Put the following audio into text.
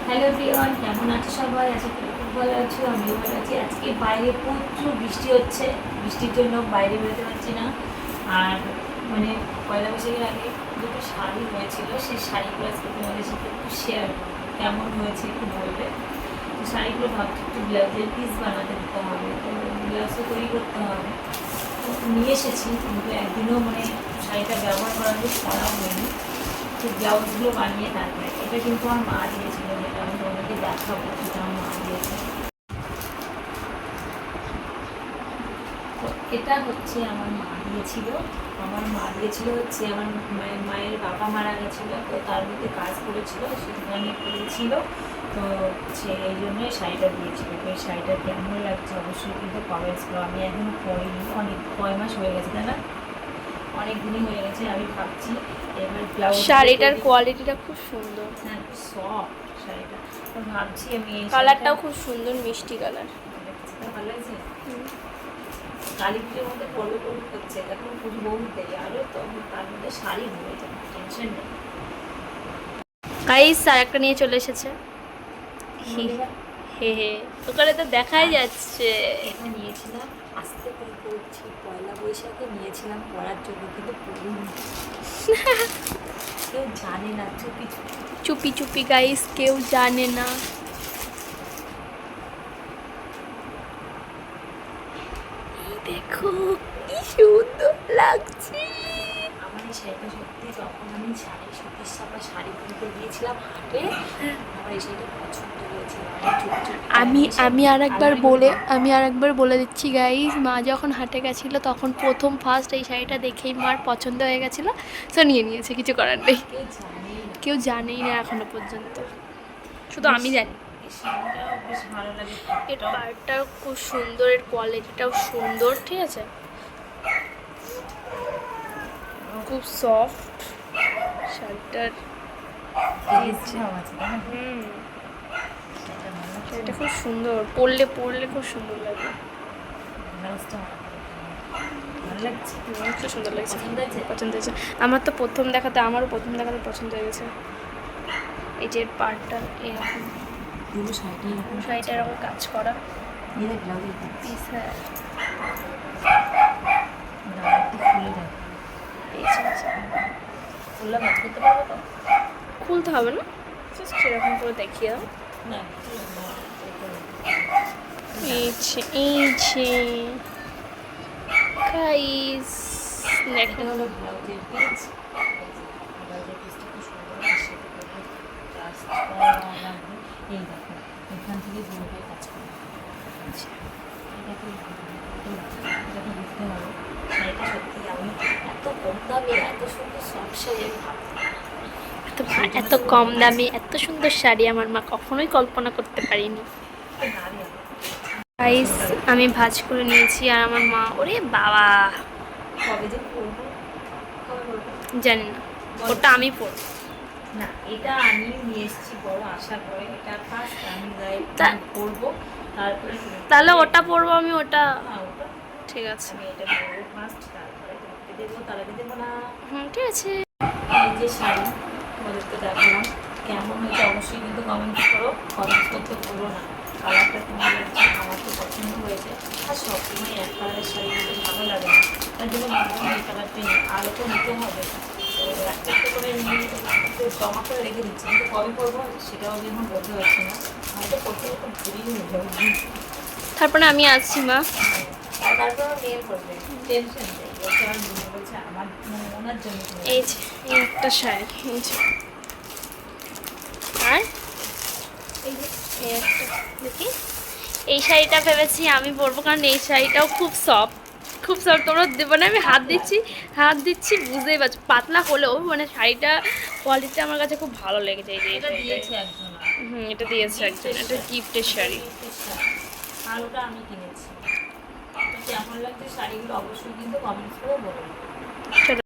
Hello everyone, কেমন আছো সবাই? আশা করি খুব ভালো আছো। আমিও ভালো আছি। আজকে বাইরে প্রচুর বৃষ্টি হচ্ছে, বৃষ্টির জন্য বাইরে বেরোতে পারছি না। আর মানে পয়লা বৈশাখের আগে দুটো শাড়ি হয়েছিল, সেই শাড়িগুলো আজকে তোমাদের সাথে একটু শেয়ার করবো। কেমন হয়েছে একটু বলবে। তো শাড়িগুলো ভাবছি একটু ব্লাউজের পিস বানাতে দিতে হবে, তো ব্লাউজও তৈরি করতে হবে। তো নিয়ে এসেছি, কিন্তু একদিনও মানে শাড়িটা ব্যবহার করার বেশ করা হয়নি। তো ব্লাউজগুলো বানিয়ে তারপরে এটা কিন্তু আমার মা দিয়েছিল, যেটা আমি তোমাদেরকে দেখাবো, সেটা আমার মা দিয়েছে। তো এটা হচ্ছে আমার মা দিয়েছিল। আমার মা দিয়েছিল হচ্ছে আমার মায়ের বাবা মারা গেছিলো, তো তার মধ্যে কাজ করেছিল, সেখানে করেছিল। তো সে এই জন্যই শাড়িটা দিয়েছিল। তো এই শাড়িটা কেমন লাগছে অবশ্যই কিন্তু কমেন্টস করো। আমি এখনও পরিনি, অনেক কয় মাস হয়ে গেছে তাই না, অনেক দিনই হয়ে গেছে। আমি ভাবছি এবার ব্লাউজ শাড়িটার কোয়ালিটিটা খুব সুন্দর। হ্যাঁ, সফট শাড়িটা। তো ভাবছি আমি এই কালারটাও খুব সুন্দর, মিষ্টি কালার। ভালো লাগছে। কালী পুজোর মধ্যে পড়বে পড়বে করছে, এখন পুজো বহু দেরি আরও, তো তার মধ্যে শাড়ি হয়ে যাবে, টেনশন নেই। গাইস আর একটা নিয়ে চলে এসেছে। হে হে, ওখানে তো দেখাই যাচ্ছে। এটা নিয়েছিলাম আস্তে করে পড়ছি, পয়লা বৈশাখে নিয়েছিলাম পড়ার জন্য, কিন্তু পড়িনি। কেউ জানে না, চুপি চুপি। চুপি চুপি গাইস, কেউ জানে না। এই দেখো কি সুন্দর লাগছে। আমার এই শাড়িটা সত্যি, যখন আমি শাড়ি সুতির সাপা শাড়ি কিনতে গিয়েছিলাম হাটে, আমার এই শাড়িটা পছন্দ হয়েছিল। আমি আর একবার বলে দিচ্ছি গাইস, মা যখন হাটে গেছিলো তখন প্রথম ফার্স্ট এই শাড়িটা দেখেই মার পছন্দ হয়ে গেছিলো, তো নিয়ে নিয়েছে, কিছু করার নেই। কেউ জানেই না, কেউ জানেই না এখনো পর্যন্ত, শুধু আমি জানি। এই শাড়িটাও বেশ ভালো লাগে। এর পাড়টাও খুব সুন্দর, এর কোয়ালিটিটাও সুন্দর, ঠিক আছে, খুব সফট শাড়িটার। শাড়িটা খুব সুন্দর, পরলে খুব সুন্দর লাগে। খুব সুন্দর লাগছে, পছন্দ হয়েছে। আমার তো আমারও প্রথম দেখাতে পছন্দ হয়ে গেছে। এই যে পার্টটা এরকম, শাড়িটা এরকম কাজ করা পিস। হ্যাঁ, খুলতে হবে না, জাস্ট সেরকম করে দেখিয়ে দাও। এই যে গাইস দেখেন, এখান থেকে পুরোটাই কাজ করে। এটাকে বুঝতে হবে শাড়িটা সত্যি আমি এত কম দামে এত সুন্দর সফট শাড়ি আমি এত কম দামে এত সুন্দর শাড়ি আমার মা কখনোই কল্পনা করতে পারিনি। গাইস আমি ভাঁজ করে নিয়েছি, আর আমার মা, ওরে বাবা, কবে যে পরবো জানি না, ওটা আমি পরবো না, এটা আমি নিয়ে এসেছি বড় আশা করে। এটা ফার্স্ট আমি পরবো, তারপরে তাহলে ওটা পরবো আমি, ওটা ওটা ঠিক আছে। আমি এটা পরবো ফার্স্ট, তারপরে তোমাকে দেবো, তার আগে দেবো না। হুম, ঠিক আছে। এই যে শাড়ি তোমাদেরকে দেখালাম, কেমন হয়েছে অবশ্যই কিন্তু কমেন্ট করো। কমেন্ট করতে ভুলো না। কালারটা কেমন লাগছে, আমার তো পছন্দ হয়েছে। আর সবসময় এক কালারের শাড়ি কিন্তু ভালো লাগে না, তার জন্য ভাবলাম এই কালারটা নিয়ে। আরও তো নিতে হবে, তো একটা একটা করে নিয়ে একটু জমা করে রেখে দিচ্ছি, কিন্তু কবে করবো সেটাও আমি এখন বলতে পারছি না। হয়তো করতে করতে ভুলই হয়ে যাবো। তারপরে আমি আসছি মা। আর তারপর মেয়ের করবে, টেনশন নেই। ওকে আর মনে বলছে আমার ওনার জন্য। এই যে এই একটা শাড়ি, এই যে, আর এই যে এই একটা, দেখি এই শাড়িটা ভেবেছি আমি পরবো, কারণ এই শাড়িটাও খুব সফট, খুব সফট। তোমরা মানে আমি হাত দিচ্ছি বুঝতেই পারছো, পাতলা হলেও মানে শাড়িটা কোয়ালিটিটা আমার কাছে খুব ভালো লেগেছে। এই যে এটা দিয়েছে একজন, এটা দিয়েছে একজন, এটা গিফটের শাড়ি। আর ওটা আমি কিনেছি। তো কেমন লাগছে শাড়িগুলো অবশ্যই কিন্তু কমেন্টস করে বলুন।